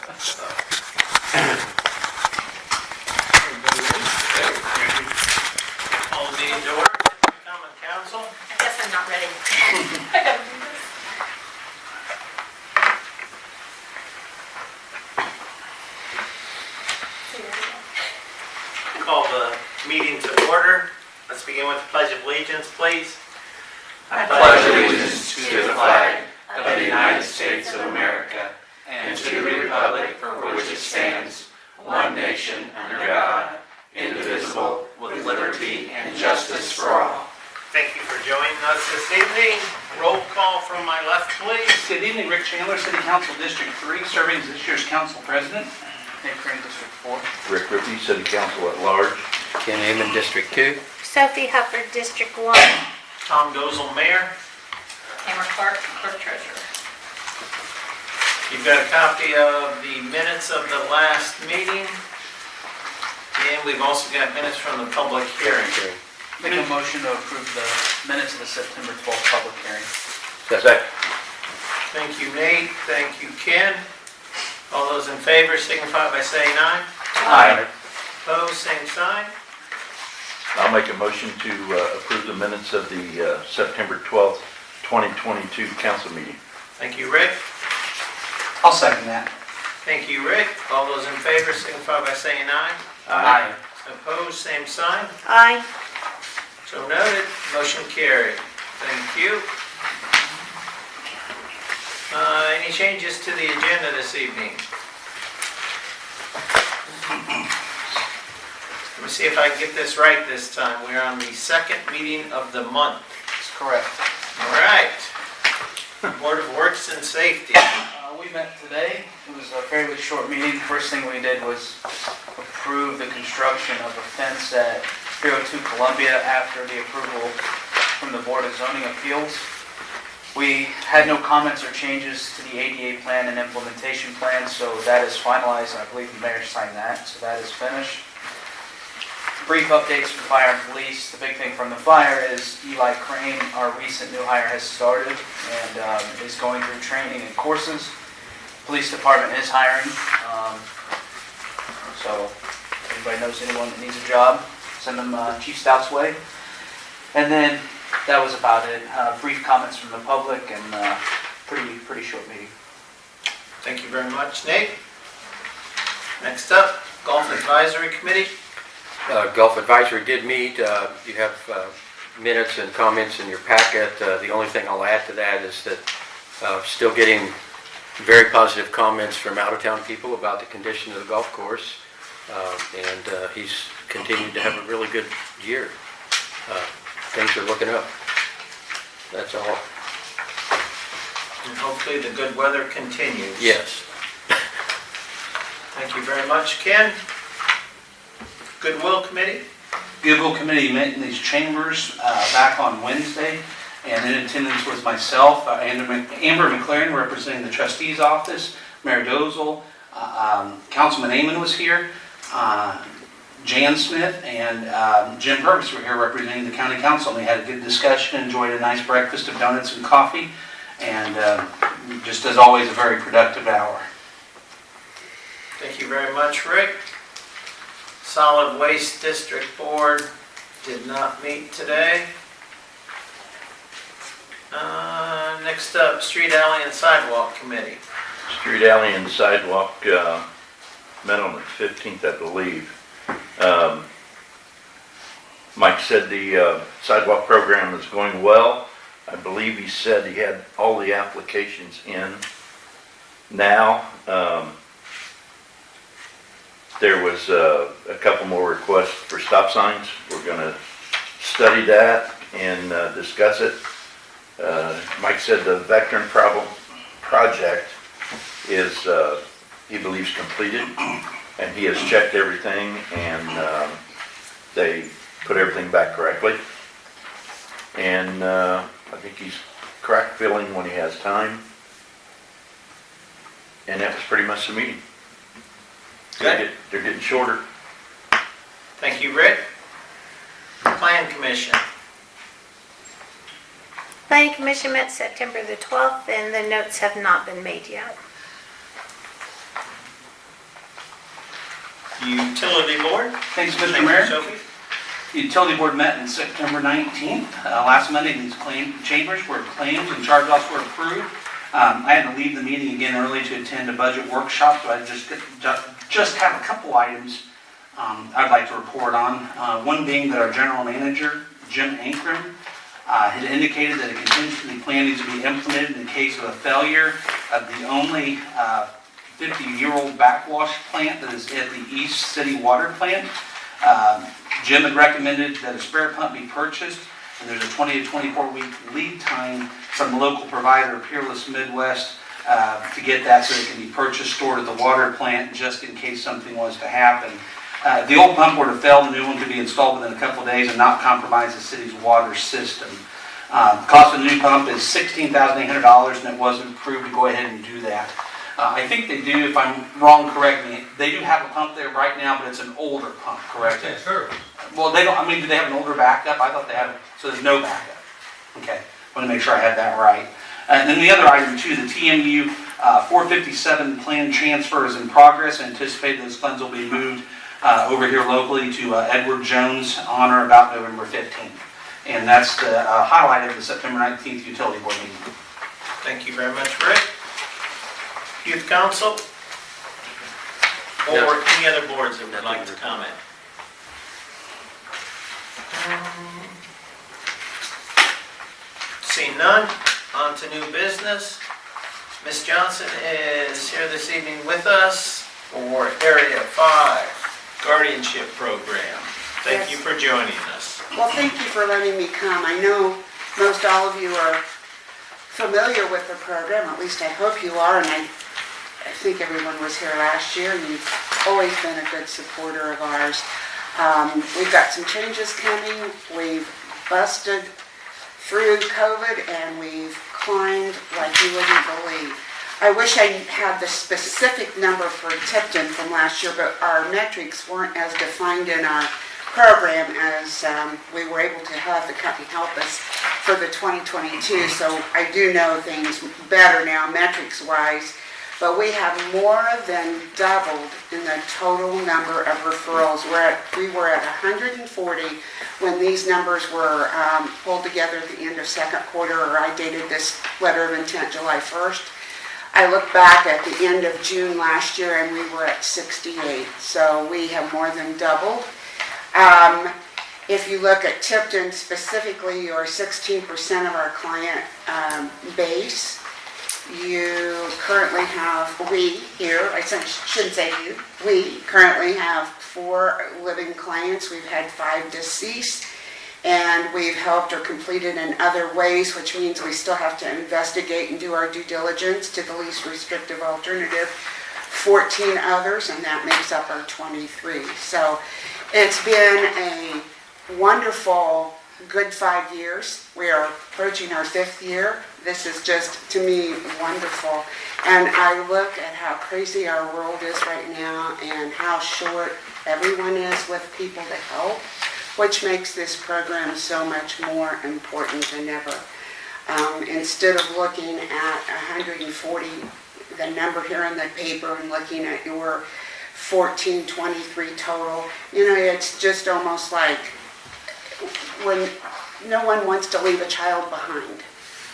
All the meeting to order. Common Council. I guess I'm not ready. I gotta do this. Call the meeting to order. Let's begin with the Pledge of Allegiance, please. I pledge allegiance to the flag of the United States of America and to the republic for which it stands, one nation under God, indivisible, with liberty and justice for all. Thank you for joining us this evening. Roll call from my left, please. Good evening, Rick Chandler, City Council District 3, serving as this year's council president. Nick Crane, District 4. Rick Rippey, City Council at Large. Ken Amon, District 2. Sophie Hufford, District 1. Tom Gozel, Mayor. Tamara Clark, Clerk Treasurer. You've got a copy of the minutes of the last meeting. And we've also got minutes from the public hearing. Make a motion to approve the minutes of the September 12th public hearing. Second. Thank you, Nate. Thank you, Ken. All those in favor signify by saying aye. Aye. Opposed, same sign. I'll make a motion to approve the minutes of the September 12th, 2022 council meeting. Thank you, Rick. I'll second that. Thank you, Rick. All those in favor signify by saying aye. Aye. Opposed, same sign. Aye. So noted. Motion carried. Thank you. Any changes to the agenda this evening? Let me see if I can get this right this time. We're on the second meeting of the month. That's correct. All right. Board of Works and Safety. We met today. It was a fairly short meeting. First thing we did was approve the construction of a fence at 302 Columbia after the approval from the Board of Zoning Appeals. We had no comments or changes to the ADA plan and implementation plan, so that is finalized, and I believe the mayor signed that, so that is finished. Brief updates from fire and police. The big thing from the fire is Eli Crane, our recent new hire, has started and is going through training and courses. Police department is hiring, so if anybody knows anyone that needs a job, send them Chief Stout's way. And then that was about it. Brief comments from the public and pretty short meeting. Thank you very much, Nate. Next up, Golf Advisory Committee. Golf Advisory did meet. You have minutes and comments in your packet. The only thing I'll add to that is that still getting very positive comments from out-of-town people about the condition of the golf course. And he's continued to have a really good year. Things are looking up. That's all. And hopefully the good weather continues. Yes. Thank you very much, Ken. Goodwill Committee. Goodwill Committee met in these chambers back on Wednesday, and in attendance was myself, Amber McLaren, representing the trustee's office, Mayor Dozel, Councilman Amon was here, Jan Smith, and Jim Purvis were here representing the county council. And they had a good discussion, enjoyed a nice breakfast of donuts and coffee, and just as always, a very productive hour. Thank you very much, Rick. Solid Waste District Board did not meet today. Next up, Street, Alley, and Sidewalk Committee. Street, alley, and sidewalk met on the 15th, I believe. Mike said the sidewalk program is going well. I believe he said he had all the applications in now. There was a couple more requests for stop signs. We're going to study that and discuss it. Mike said the veteran project is, he believes, completed, and he has checked everything, and they put everything back correctly. And I think he's crack filling when he has time. And that was pretty much the meeting. Good. They're getting shorter. Thank you, Rick. Plan Commission. Planning Commission met September the 12th, and the notes have not been made yet. Utility Board. Thanks, Thank Mr. you, Mayor. Sophie. The Utility Board met on September 19th. Last Monday, these chambers where claims and charge-offs were approved. I had to leave the meeting again early to attend a budget workshop, so I just have a couple items I'd like to report on. One being that our general manager, Jim Ankrum, had indicated that a contingency plan needs to be implemented in the case of a failure of the only 50-year-old backwash plant that is at the East City Water Plant. Jim had recommended that a spare pump be purchased, and there's a 20 to 24-week lead time from the local provider, Peerless Midwest, to get that so it can be purchased, stored at the water plant, just in case something was to happen. If the old pump were to fail, the new one could be installed within a couple of days and not compromise the city's water system. The cost of the new pump is $16,800, and it was approved to go ahead and do that. I think they do, if I'm wrong, correct me, they do have a pump there right now, but it's an older pump, correct? Yes, sir. Well, they don't, I mean, do they have an older backup? I thought they had, so there's no backup. Okay, want to make sure I had that right. And then the other item too, the TMU 457 plan transfer is in progress. I anticipate those funds will be moved over here locally to Edward Jones on or about November 15th. And that's the highlight of the September 19th Utility Board meeting. Thank you very much, Rick. Youth Council? Or No. any other boards that would like to comment? Seeing none, on to new business. Ms. Johnson is here this evening with us for Area 5 Guardianship Program. Thank you for joining us. Well, thank you for letting me come. I know most all of you are familiar with the program, at least I hope you are, and I think everyone was here last year, and you've always been a good supporter of ours. We've got some changes coming. We've busted through COVID, and we've climbed like you wouldn't believe. I wish I had the specific number for Tipton from last year, but our metrics weren't as defined in our program as we were able to have the company help us for the 2022. So I do know things better now, metrics-wise. But we have more than doubled in the total number of referrals. We were at 140 when these numbers were pulled together at the end of second quarter, or I dated this letter of intent July 1st. I look back at the end of June last year and we were at 68. So we have more than doubled. If you look at Tipton specifically, you're 16% of our client base. You currently have, we shouldn't say you, we currently have 4 living clients. We've had 5 deceased, and we've helped or completed in other ways, which means we still have to investigate and do our due diligence to the least restrictive alternative. 14 others, and that makes up our 23. So it's been a wonderful, good 5 years. We are approaching our 5th year. This is just, to me, wonderful. And I look at how crazy our world is right now and how short everyone is with people to help, which makes this program so much more important than ever. Instead of looking at 140, the number here in the paper, and looking at your 1423 total, it's just almost like when no one wants to leave a child behind.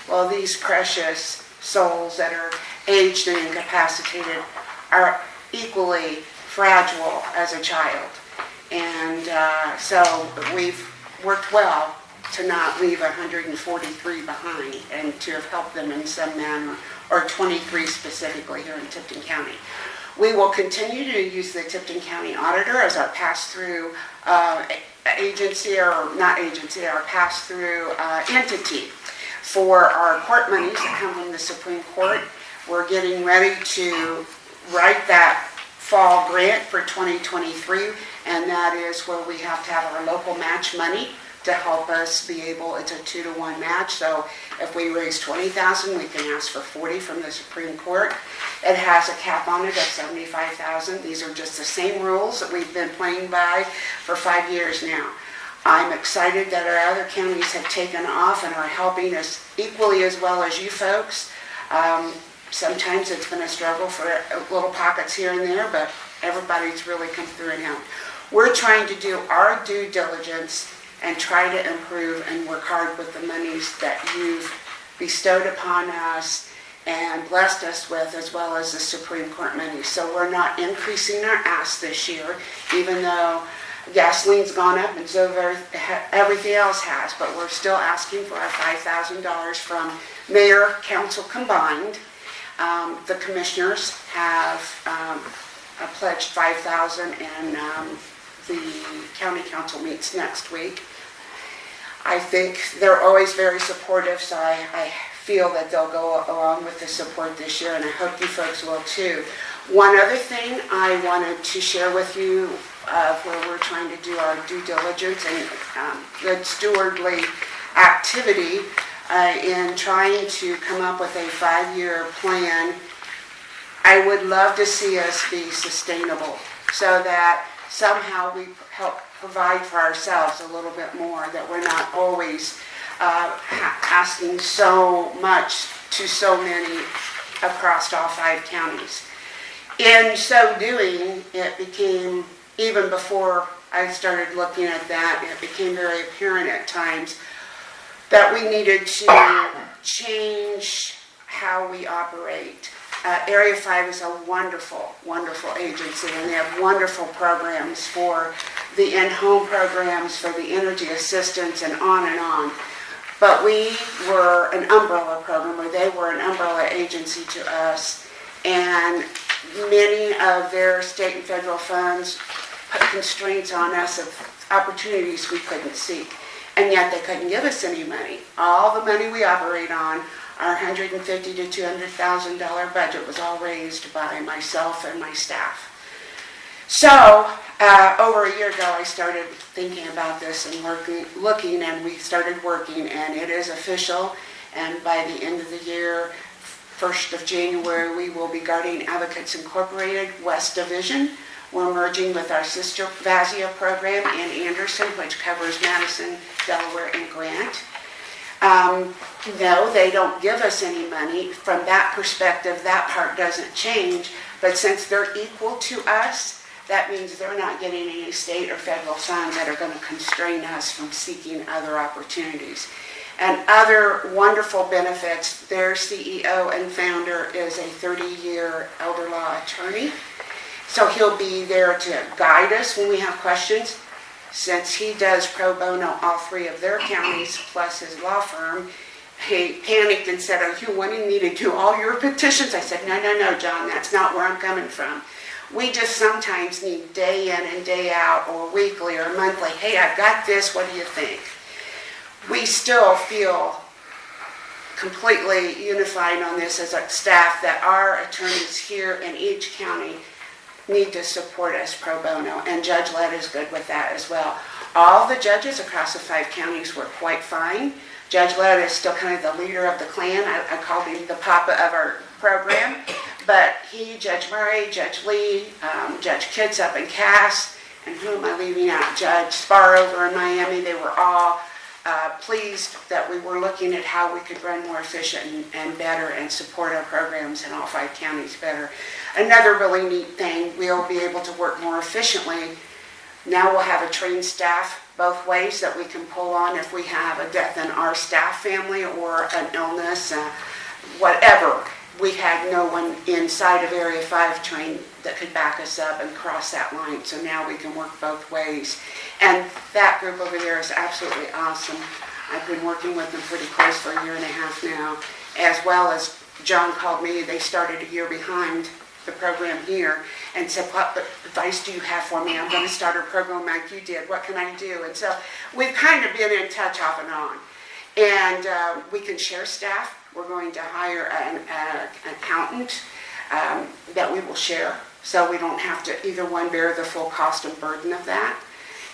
Well, these precious souls that are aged and incapacitated are equally fragile as a child. And so we've worked well to not leave 143 behind and to have helped them in some manner, or 23 specifically here in Tipton County. We will continue to use the Tipton County Auditor as our pass-through agency, or not agency, our pass-through entity for our court monies that come from the Supreme Court. We're getting ready to write that fall grant for 2023, and that is where we have to have our local match money to help us be able, it's a 2-to-1 match, so if we raise $20,000, we can ask for $40,000 from the Supreme Court. It has a cap on it of $75,000. These are just the same rules that we've been playing by for 5 years now. I'm excited that our other counties have taken off and are helping us equally as well as you folks. sometimes it's been a struggle for little pockets here and there, but everybody's really come through and helped. We're trying to do our due diligence and try to improve and work hard with the monies that you've bestowed upon us and blessed us with, as well as the Supreme Court money. So we're not increasing our ask this year, even though gasoline's gone up and so everything else has, but we're still asking for our $5,000 from mayor, council combined. The commissioners have pledged $5,000, and the county council meets next week. I think they're always very supportive, so I feel that they'll go along with the support this year, and I hope you folks will too. One other thing I wanted to share with you, where we're trying to do our due diligence and good stewardly activity in trying to come up with a 5-year plan. I would love to see us be sustainable so that somehow we help provide for ourselves a little bit more, that we're not always asking so much to so many across all 5 counties. In so doing, it became, even before I started looking at that, it became very apparent at times that we needed to change how we operate. Area 5 is a wonderful, wonderful agency, and they have wonderful programs for the in-home programs, for the energy assistance, and on and on. But we were an umbrella program, or they were an umbrella agency to us, and many of their state and federal funds put constraints on us of opportunities we couldn't seek. And yet they couldn't give us any money. All the money we operate on, our $150,000 to $200,000 budget, was all raised by myself and my staff. So over a year ago, I started thinking about this and looking, and we started working, and it is official. And by the end of the year, 1st of January, we will be Guardian Advocates Incorporated West Division. We're merging with our sister VASIA program in Anderson, which covers Madison, Delaware, and Grant. No, they don't give us any money. From that perspective, that part doesn't change. But since they're equal to us, that means they're not getting any state or federal funds that are going to constrain us from seeking other opportunities. And other wonderful benefits, their CEO and founder is a 30-year elder law attorney. So he'll be there to guide us when we have questions. Since he does pro bono all 3 of their counties plus his law firm, he panicked and said, "Are you wanting me to do all your petitions?" I said, No, John, that's not where I'm coming from. We just sometimes need day in and day out, or weekly or monthly, "Hey, I've got this, what do you think?" We still feel completely unified on this as a staff, that our attorneys here in each county need to support us pro bono, and Judge Lett is good with that as well. All the judges across the 5 counties were quite fine. Judge Lett is still kind of the leader of the clan. I called him the papa of our program, but he, Judge Murray, Judge Lee, Judge Kitts up in Cass, and who am I leaving out? Judge Spar over in Miami. They were all pleased that we were looking at how we could run more efficient and better and support our programs in all 5 counties better. Another really neat thing, we'll be able to work more efficiently. Now we'll have a trained staff both ways that we can pull on if we have a death in our staff family or an illness, whatever. We had no one inside of Area 5 trained that could back us up and cross that line. So now we can work both ways. And that group over there is absolutely awesome. I've been working with them pretty close for a year and a half now, as well as John called me. They started a year behind the program here and said, "What advice do you have for me? I'm going to start a program like you did. What can I do?" And so we've kind of been in touch off and on. And we can share staff. We're going to hire an accountant that we will share, so we don't have to either one bear the full cost and burden of that.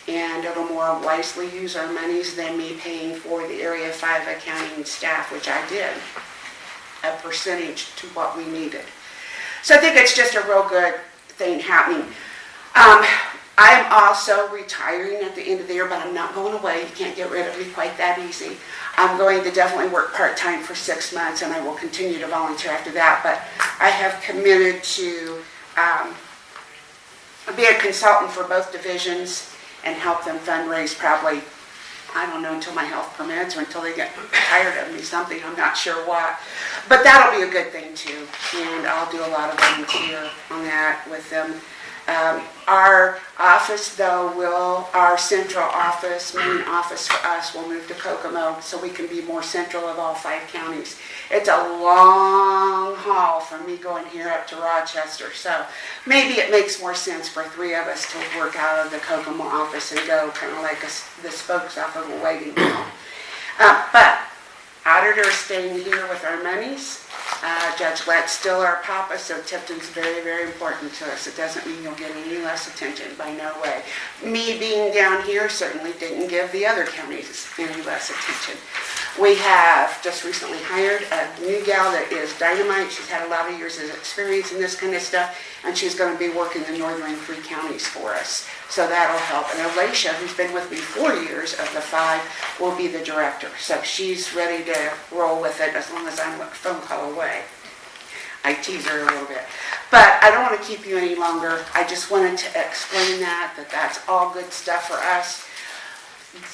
And it'll more wisely use our monies than me paying for the Area 5 accounting staff, which I did, a percentage to what we needed. So I think it's just a real good thing happening. I'm also retiring at the end of the year, but I'm not going away. You can't get rid of me quite that easy. I'm going to definitely work part-time for 6 months, and I will continue to volunteer after that. But I have committed to be a consultant for both divisions and help them fundraise probably, I don't know, until my health permits or until they get tired of me, something, I'm not sure what. But that'll be a good thing too, and I'll do a lot of volunteer on that with them. Our office though our central office, main office for us will move to Kokomo so we can be more central of all 5 counties. It's a long haul from me going here up to Rochester, so maybe it makes more sense for 3 of us to work out of the Kokomo office and go kind of like the spokes off of a waiting room. But auditor is staying here with our monies. Judge Lett's still our papa, so Tipton's very, very important to us. It doesn't mean you'll get any less attention, by no way. Me being down here certainly didn't give the other counties any less attention. We have just recently hired a new gal that is dynamite. She's had a lot of years of experience in this kind of stuff, and she's going to be working the northern 3 counties for us. So that'll help. And Alicia, who's been with me 4 years of the 5, will be the director. So she's ready to roll with it as long as I'm a phone call away. I tease her a little bit. But I don't want to keep you any longer. I just wanted to explain that that's all good stuff for us.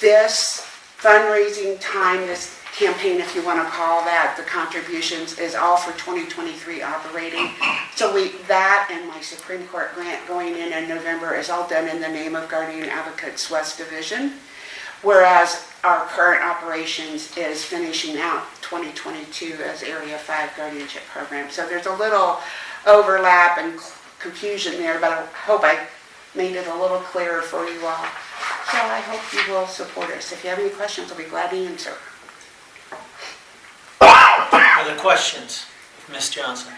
This fundraising time, this campaign, if you want to call that, the contributions is all for 2023 operating. So that and my Supreme Court grant going in November is all done in the name of Guardian Advocates West Division, whereas our current operations is finishing out 2022 as Area 5 Guardianship Program. So there's a little overlap and confusion there, but I hope I made it a little clearer for you all. So I hope you will support us. If you have any questions, I'll be glad to answer. Other questions, Ms. Johnson?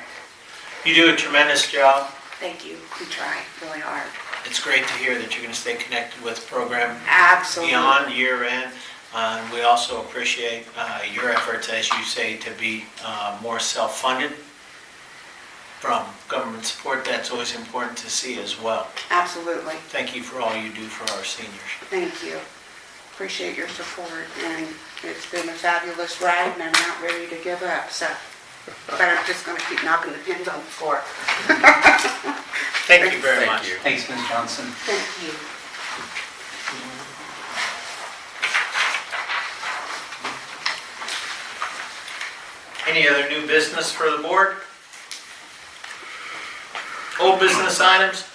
You do a tremendous job. Thank you. We try really hard. It's great to hear that you're going to stay connected with the program Absolutely. beyond year end. We also appreciate your efforts, as you say, to be more self-funded from government support. That's always important to see as well. Absolutely. Thank you for all you do for our seniors. Thank you. Appreciate your support, and it's been a fabulous ride, and I'm not ready to give up, so. But I'm just going to keep knocking the pins on the floor. Thank you very much. Thank you. Thanks, Ms. Johnson. Thank you. Any other new business for the board? Old business items?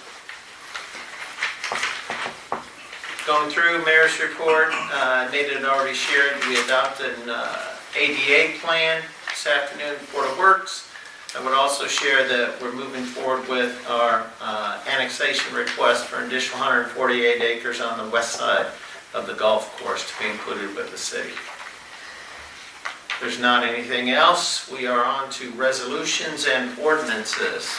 Going through mayor's report, Nate had already shared, we adopted an ADA plan this afternoon, Board of Works. I would also share that we're moving forward with our annexation request for an additional 148 acres on the west side of the golf course to be included with the city. If there's not anything else, we are on to resolutions and ordinances.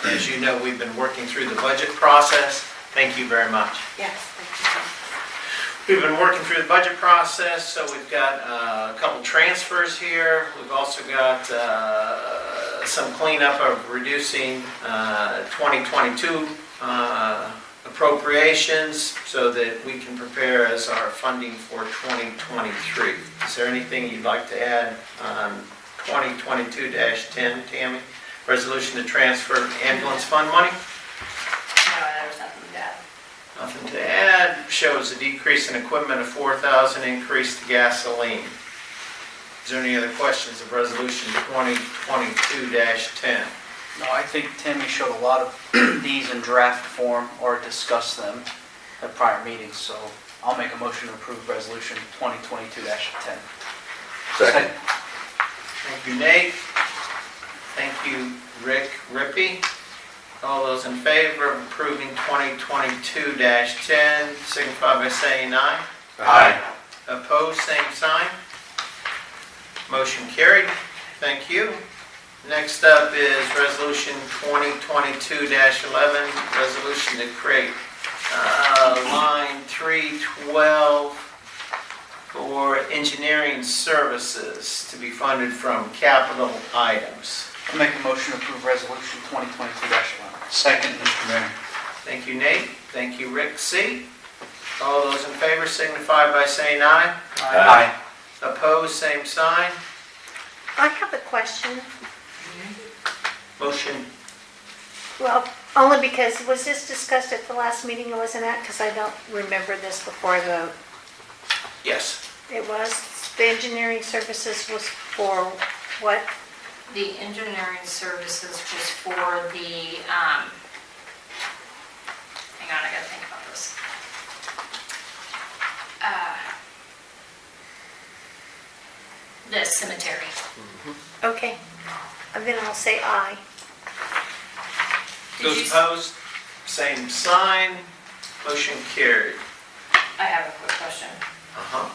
As you know, we've been working through the budget process. Thank you very much. Yes, thank We've been working through the budget process, so we've got a couple transfers here. We've also got some cleanup of reducing 2022 appropriations so that we can prepare as our funding for 2023. Is there anything you'd like to add on 2022-10, Tammy? Resolution to transfer ambulance fund money? No, there was nothing to add. Nothing to add. Shows a decrease in equipment of $4,000, increase to gasoline. Is there any other questions of resolution 2022-10? No, I think Timmy showed a lot of these in draft form or discussed them at prior meetings, so I'll make a motion to approve resolution 2022-10. Second. Thank you, Nate. Thank you, Rick Rippey. All those in favor of approving 2022-10, signify by saying aye. Aye. Opposed, same sign. Motion carried. Thank you. Next up is resolution 2022-11, resolution to create line 312 for engineering services to be funded from capital items. I'll make a motion to approve resolution 2022-11. Second, Mr. Mayor. Thank you, Nate. Thank you, Rick C. All those in favor signify by saying aye. Aye. Opposed, same sign. I have a question. Motion, Well, only because, was this discussed at the last meeting or wasn't it? Because I don't remember this before the, yes. it was, the engineering services was for what? The engineering services was for the, hang on, I gotta think about this. The cemetery. Okay, and then I'll say aye. Did Those you- opposed, same sign. Motion carried. I have a quick question. Uh-huh.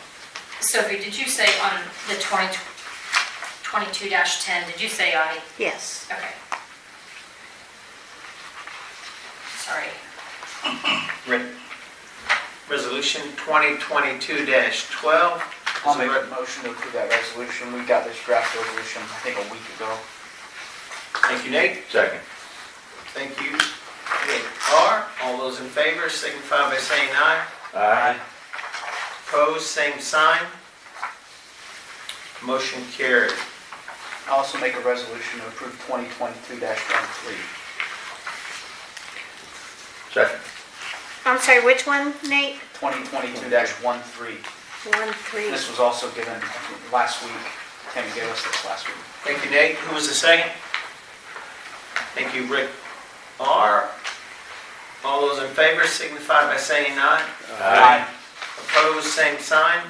Sophie, did you say on the 22-10, did you say aye? Yes. Okay. Sorry. Rick. Resolution 2022-12. I'll make a motion to approve that resolution. We got this draft resolution, I think, a week ago. Thank you, Nate. Second. Thank you, Nate R. All those in favor signify by saying aye. Aye. Opposed, same sign. Motion carried. I also make a resolution to approve 2022-13. Second. I'm sorry, which one, Nate? 2022-13. 1-3. This was also given, I think, last week. Tim gave us this last week. Thank you, Nate. Who was the second? Thank you, Rick R. All those in favor signify by saying aye. Aye. Opposed, same sign.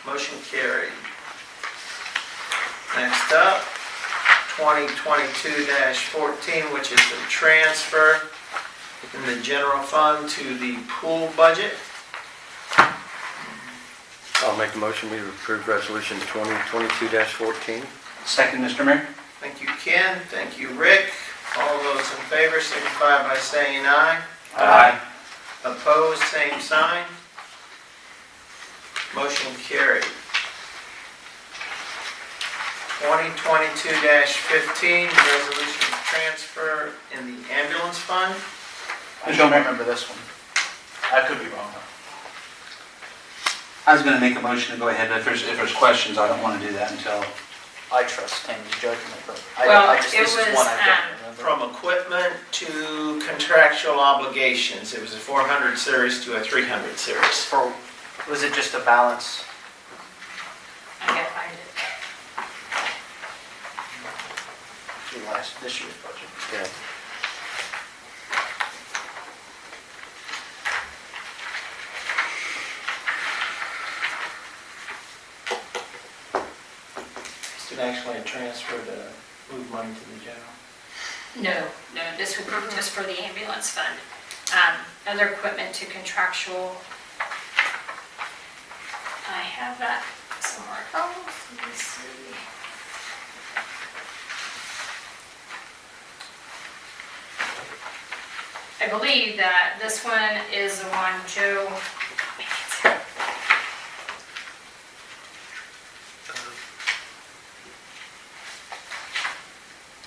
Motion carried. Next up, 2022-14, which is the transfer in the general fund to the pool budget. I'll make a motion to approve resolution 2022-14. Second, Mr. Mayor. Thank you, Ken. Thank you, Rick. All those in favor signify by saying aye. Aye. Opposed, same sign. Motion carried. 2022-15, resolution to transfer in the ambulance fund. I don't remember this one. I could be wrong, though. I was going to make a motion to go ahead, but if there's questions, I don't want to do that until... I trust Tim's judgment, but Well, this it is one was, I don't remember. From equipment to contractual obligations, it was a 400 series to a 300 series. For, was it just a balance? I gotta find it. This year's budget. Yeah. Is it actually a transfer to move money to the general? No, this would be just for the ambulance fund. Other equipment to contractual. I have that somewhere else. Let me see. I believe that this one is the one Joe.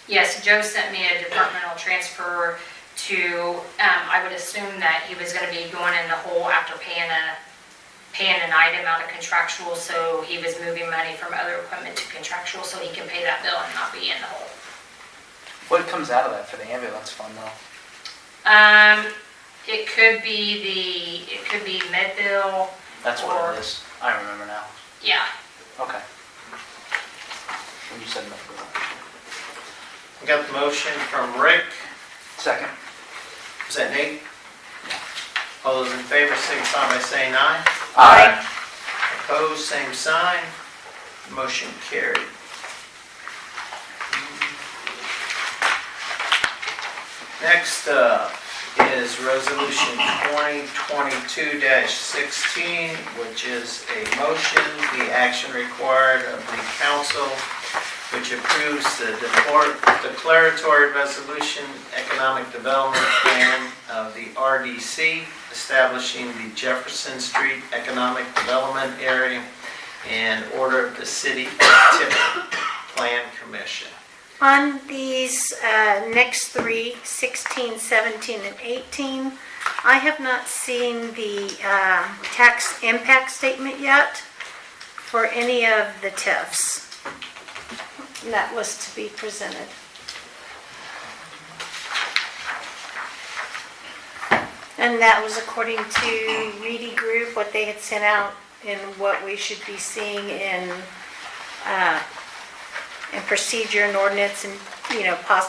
Yes, Joe sent me a departmental transfer to, I would assume that he was gonna be going in the hole after paying an item out of contractual, so he was moving money from other equipment to contractual, so he can pay that bill and not be in the hole. What comes out of that for the ambulance fund, though? It could be med bill, That's what it is. I remember now. yeah. Okay. When you said medical. We got the motion from Rick. Second. Is that Nate? All those in favor signify by saying aye. Aye. Opposed, same sign. Motion carried. Next up is Resolution 2022-16, which is a motion, the action required of the council, which approves the declaratory resolution economic development plan of the RDC, establishing the Jefferson Street Economic Development Area and order of the City Activity Plan Commission. On these next three, 16, 17, and 18, I have not seen the tax impact statement yet for any of the TIFs. That was to be presented. And that was according to Reedy Group, what they had sent out and what we should be seeing in procedure and ordinance and,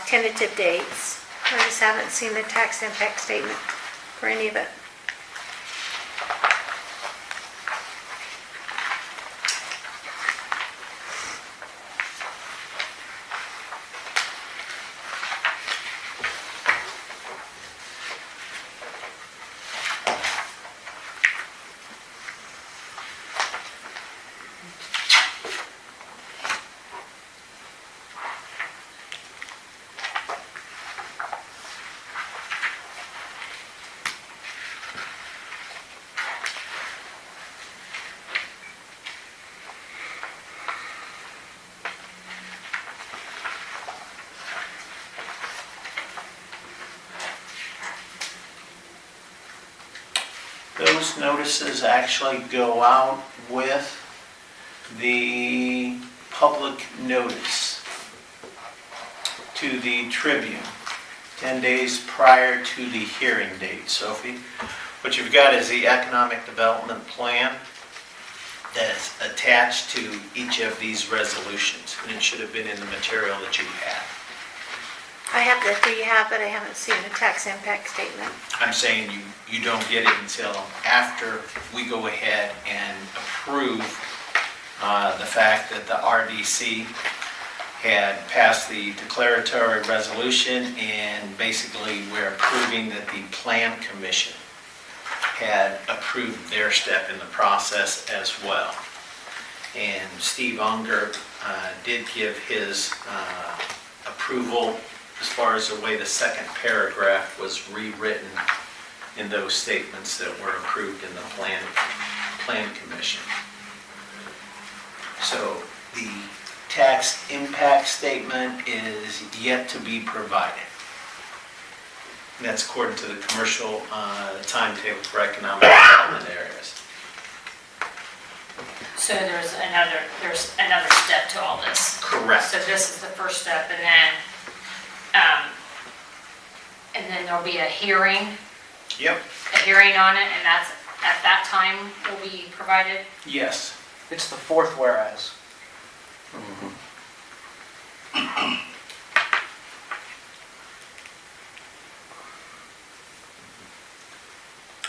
tentative dates. I just haven't seen the tax impact statement for any of it. Those notices actually go out with the public notice to the Tribune 10 days prior to the hearing date. Sophie, what you've got is the economic development plan that's attached to each of these resolutions, and it should have been in the material that you have. I have the three you have, but I haven't seen the tax impact statement. I'm saying you don't get it until after we go ahead and approve the fact that the RDC had passed the declaratory resolution, and basically we're approving that the Plan Commission had approved their step in the process as well. And Steve Unger did give his approval as far as the way the second paragraph was rewritten in those statements that were approved in the Plan Commission. So the tax impact statement is yet to be provided. And that's according to the commercial timetable for economic development areas. So there's another step to all this. Correct. So this is the first step, and then there'll be a hearing Yep. on it, and that's, at that time, will be provided. Yes. It's the fourth whereas.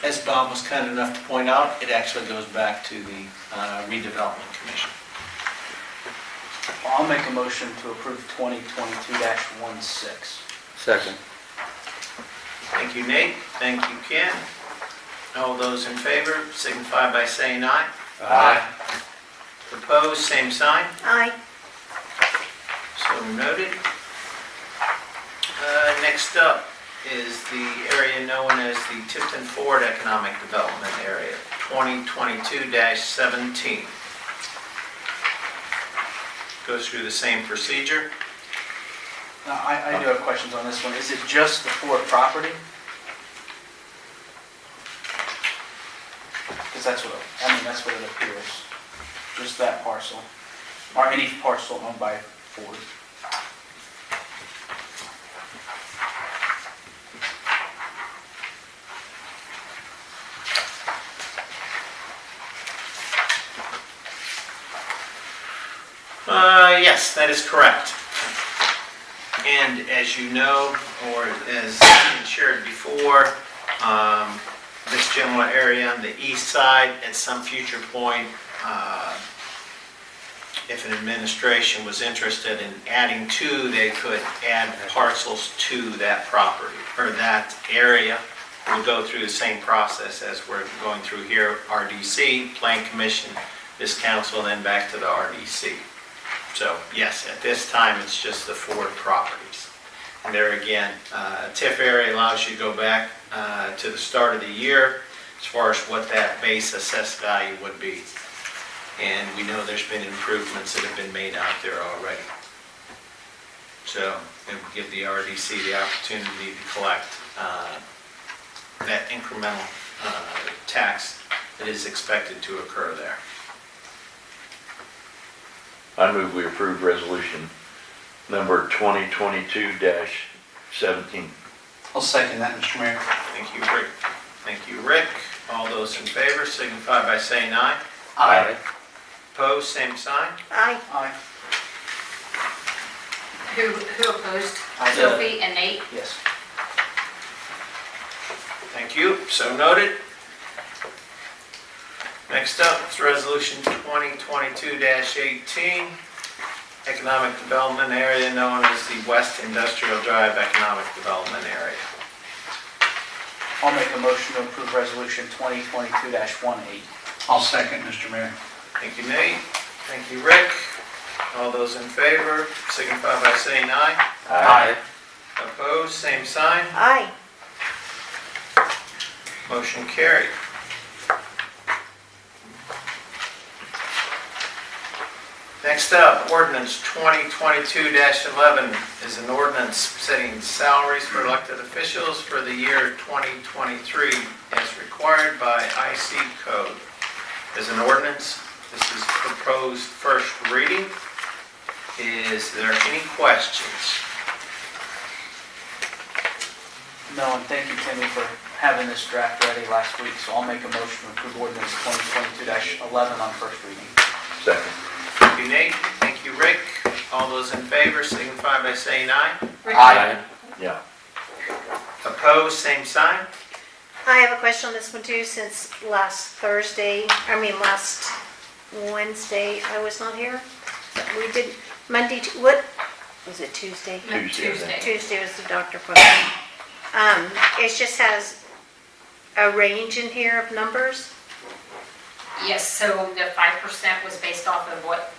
As Bob was kind enough to point out, it actually goes back to the redevelopment commission. I'll make a motion to approve 2022-16. Second. Thank you, Nate. Thank you, Ken. All those in favor signify by saying aye. Aye. Opposed, same sign. Aye. So noted. Next up is the area known as the Tifton Ford Economic Development Area, 2022-17. Goes through the same procedure. Now, I do have questions on this one. Is it just the Ford property? Because that's what it appears. Just that parcel. Or any parcel owned by Ford. Yes, that is correct. And as you know, or as shared before, this general area on the east side, at some future point, if an administration was interested in adding to, they could add parcels to that property, or that area. We'll go through the same process as we're going through here, RDC, Plan Commission, this council, and then back to the RDC. So yes, at this time, it's just the Ford properties. And there again, TIF area allows you to go back to the start of the year as far as what that base assessed value would be. And we know there's been improvements that have been made out there already. So it would give the RDC the opportunity to collect that incremental tax that is expected to occur there. I move we approve resolution number 2022-17. I'll second that, Mr. Mayor. Thank you, Rick. Thank you, Rick. All those in favor signify by saying aye. Aye. Opposed, same sign. Aye. Aye. Who opposed? I did. Sophie and Nate? Yes. Thank you. So noted. Next up is Resolution 2022-18, Economic Development Area known as the West Industrial Drive Economic Development Area. I'll make a motion to approve resolution 2022-18. I'll second, Mr. Mayor. Thank you, Nate. Thank you, Rick. All those in favor signify by saying aye. Aye. Opposed, same sign. Aye. Motion carried. Next up, ordinance 2022-11 is an ordinance setting salaries for elected officials for the year 2023 as required by IC code. As an ordinance, this is proposed first reading. Is there any questions? No, and thank you, Timmy, for having this draft ready last week. So I'll make a motion to approve ordinance 2022-11 on first reading. Second. Thank you, Nate. Thank you, Rick. All those in favor signify by saying aye. Rick? Aye. Yeah. Opposed, same sign. I have a question on this one too, since last Wednesday, I was not here. We did Monday, what, was it Tuesday? No, Tuesday, I think. Tuesday was the doctor appointment. It just has a range in here of numbers. Yes, so the 5% was based off of what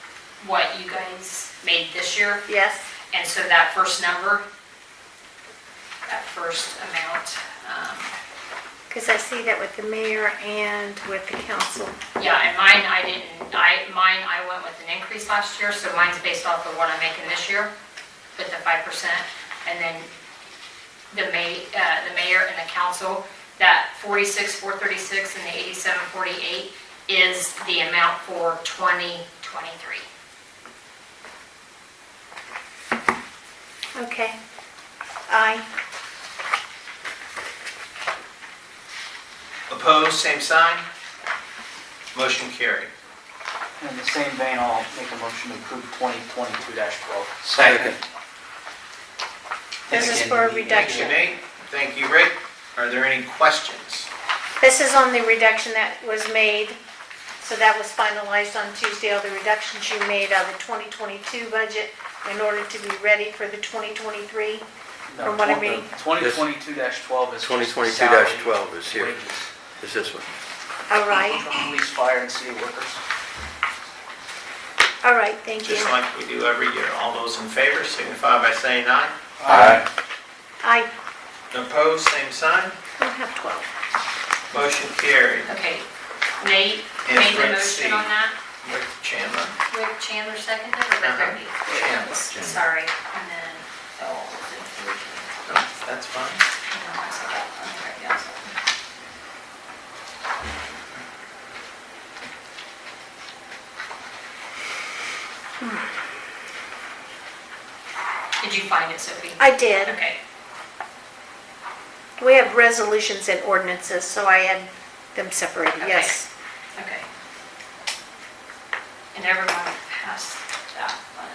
you guys made this year. Yes. And so that first number, that first amount, Because I see that with the mayor and with the council. yeah, and mine, I went with an increase last year, so mine's based off of what I'm making this year with the 5%. And then the mayor and the council, that 46,436 and the 87,448 is the amount for 2023. Okay. Aye. Opposed, same sign. Motion carried. In the same vein, I'll make a motion to approve 2022-12. Second. This is And for a again, Thank you, reduction. Nate. Thank you, Rick. Are there any questions? This is on the reduction that was made, so that was finalized on Tuesday, all the reductions you made out of the 2022 budget in order to be ready for the 2023. No, From what I'm reading. 2022-12 is 2022-12 is here. wages. Is this one? All right, Police, fire, and city workers. all right, thank you. Just like we do every year. All those in favor signify by saying aye. Aye. I Opposed, same sign. don't have 12. Motion carried. Okay, Nate And made the Rick motion C. on that. Rick Chandler. Rick Chandler seconded, or that Uh-huh. Chandler? Chandler. Sorry, and then, oh, No, that's fine. Did you find it, Sophie? I did. Okay, We have resolutions and ordinances, so I had them separated, Okay. yes. okay. And everyone passed that one.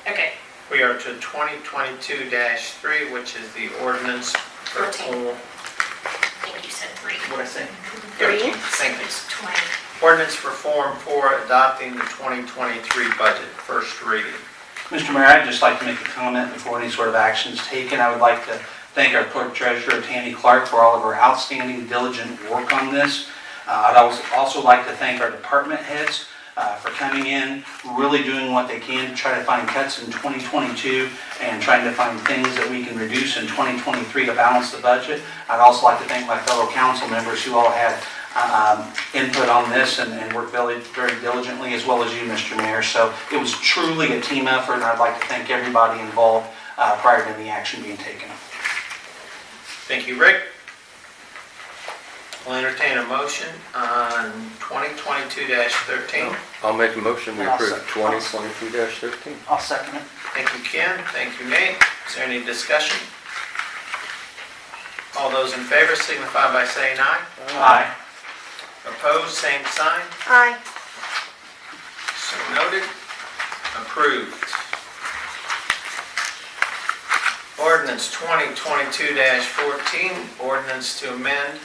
Okay, We are to 2022-3, which is the ordinance for 13. I think you said 3. What I say? 3? Thank you. It's 20. Ordinance for Form 4 adopting the 2023 budget, first reading. Mr. Mayor, I'd just like to make a comment before any sort of action is taken. I would like to thank our clerk treasurer, Tammy Clark, for all of her outstanding, diligent work on this. I'd also like to thank our department heads for coming in, really doing what they can to try to find cuts in 2022 and trying to find things that we can reduce in 2023 to balance the budget. I'd also like to thank my fellow council members who all had input on this and worked very, very diligently, as well as you, Mr. Mayor. So it was truly a team effort, and I'd like to thank everybody involved prior to the action being taken. Thank you, Rick. We'll entertain a motion on 2022-13. I'll make a motion, we I'll approve second. 2022-13. I'll second it. Thank you, Ken. Thank you, Nate. Is there any discussion? All those in favor signify by saying aye. Aye. Opposed, same sign. Aye. So noted. Approved. Ordinance 2022-14, ordinance to amend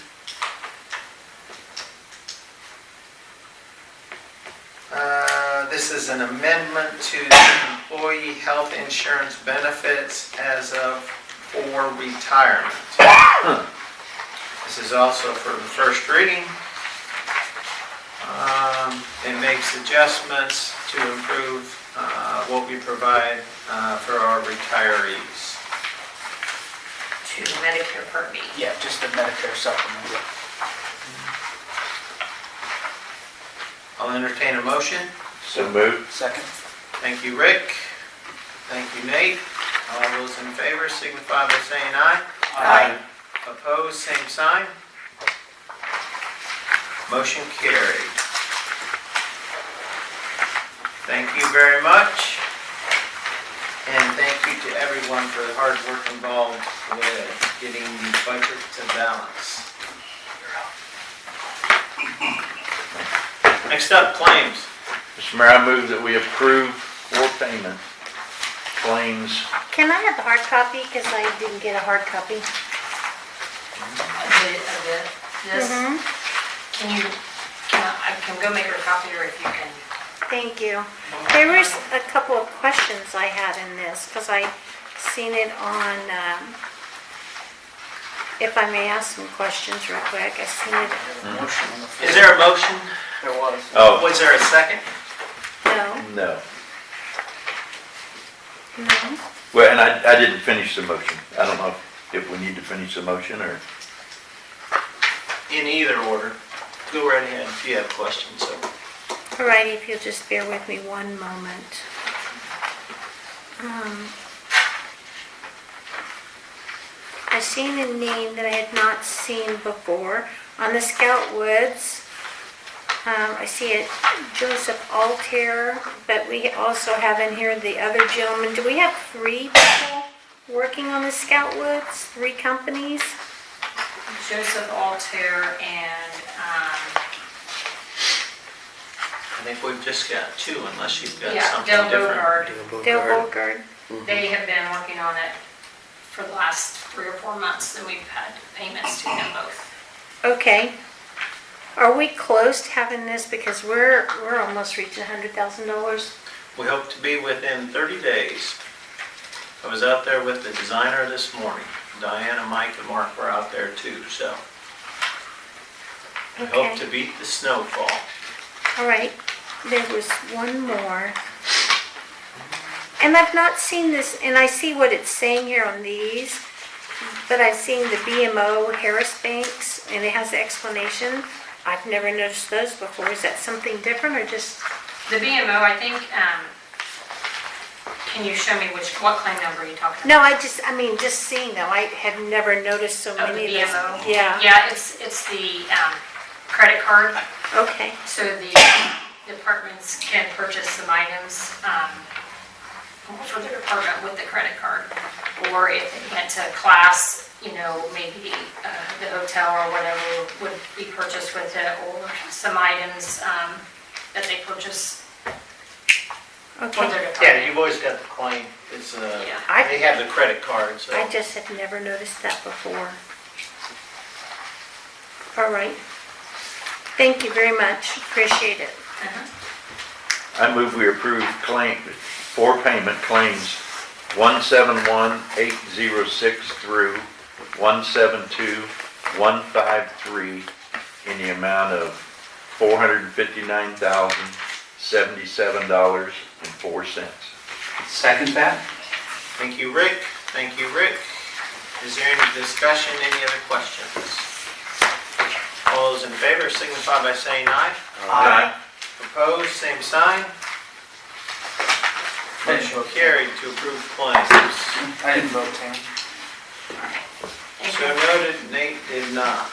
this is an amendment to the employee health insurance benefits as of for retirement. This is also for the first reading. It makes adjustments to improve what we provide for our retirees. To Medicare Part B. Yeah, just the Medicare supplement. I'll entertain a motion. So moved. Second. Thank you, Rick. Thank you, Nate. All those in favor signify by saying aye. Aye. Opposed, same sign. Motion carried. Thank you very much. And thank you to everyone for the hard work involved with getting the budget to balance. Next up, claims. Mr. Mayor, I move that we approve for payment claims. Can I have the hard copy, because I didn't get a hard copy? This, Mhm. I can go make her a copy, or if you can. Thank you. There was a couple of questions I had in this, because I seen it on, if I may ask some questions real quick, I seen it, Motion on the floor. Is there a motion? There was. Oh, Was there a second? no, no. no. Well, and I didn't finish the motion. I don't know if we need to finish the motion or... In either order. Go right ahead if you have questions. So. All right, if you'll just bear with me one moment. I seen a name that I had not seen before on the Scout Woods. I see it, Joseph Altair, but we also have in here the other gentleman. Do we have 3 people working on the Scout Woods? 3 companies? Joseph Altair and, I think we've just got 2 unless you've got yeah, something Del different. Bogard. Dale Bogard. They have been working on it for the last 3 or 4 months, and we've had payments to them both. Okay. Are we close to having this? Because we're almost reaching $100,000. We hope to be within 30 days. I was out there with the designer this morning. Diana, Mike, and Mark were out there too, so. We hope Okay. to beat the snowfall. All right, there was one more. And I've not seen this, and I see what it's saying here on these, but I've seen the BMO Harris Banks, and it has the explanation. I've never noticed those before. Is that something different or just, The BMO, I think, can you show me what claim number you're talking about? no, just seeing them. I have never noticed so Oh, the many of those. BMO? Yeah, Yeah, it's the credit card. okay, So the departments can purchase some items for their department with the credit card. Or if they went to class, maybe the hotel or whatever would be purchased with it, or some items that they purchase for okay. their Yeah, department. you've always got the claim. It's, Yeah. they have the credit card, so. I just have never noticed that before. All right. Thank you very much. Appreciate it. I move we approve for payment claims 171806 through 172153 in the amount of $459,787.50. $77.04. Second that? Thank you, Rick. Thank you, Rick. Is there any discussion, any other questions? All those in favor signify by saying aye. Aye. Opposed, same sign. Motion carried to approve claims. I didn't vote, Tammy. So noted, Nate did not.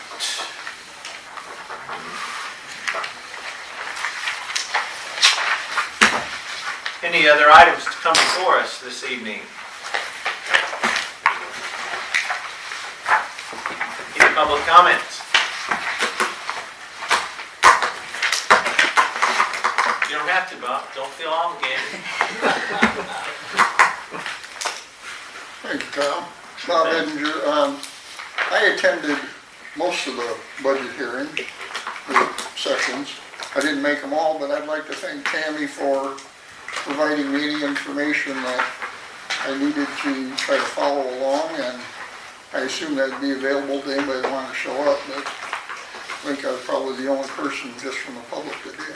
Any other items to come before us this evening? Any public comments? You don't have to, Bob. Don't feel obligated. Thank you, Tom. Bob Edinger. I attended most of the budget hearing, the sessions. I didn't make them all, but I'd like to thank Tammy for providing me any information that I needed to try to follow along, and I assume that'd be available to anybody that wanted to show up, but I think I was probably the only person just from the public that did.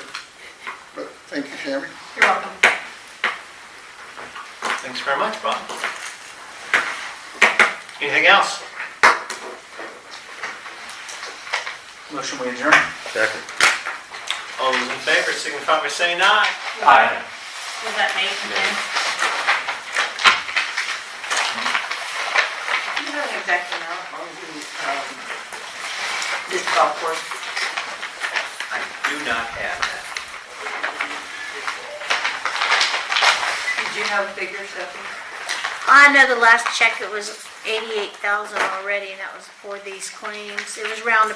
But thank you, Tammy. You're welcome. Thanks very much, Bob. Anything else? Motion we adjourn. Second. All those in favor signify by saying aye. Aye. Was that Nate again? You know an exact amount on the, this golf course? I do not have that. Did you have figures, Stephanie? I know the last check, it was 88,000 already, and that was for these claims. It was round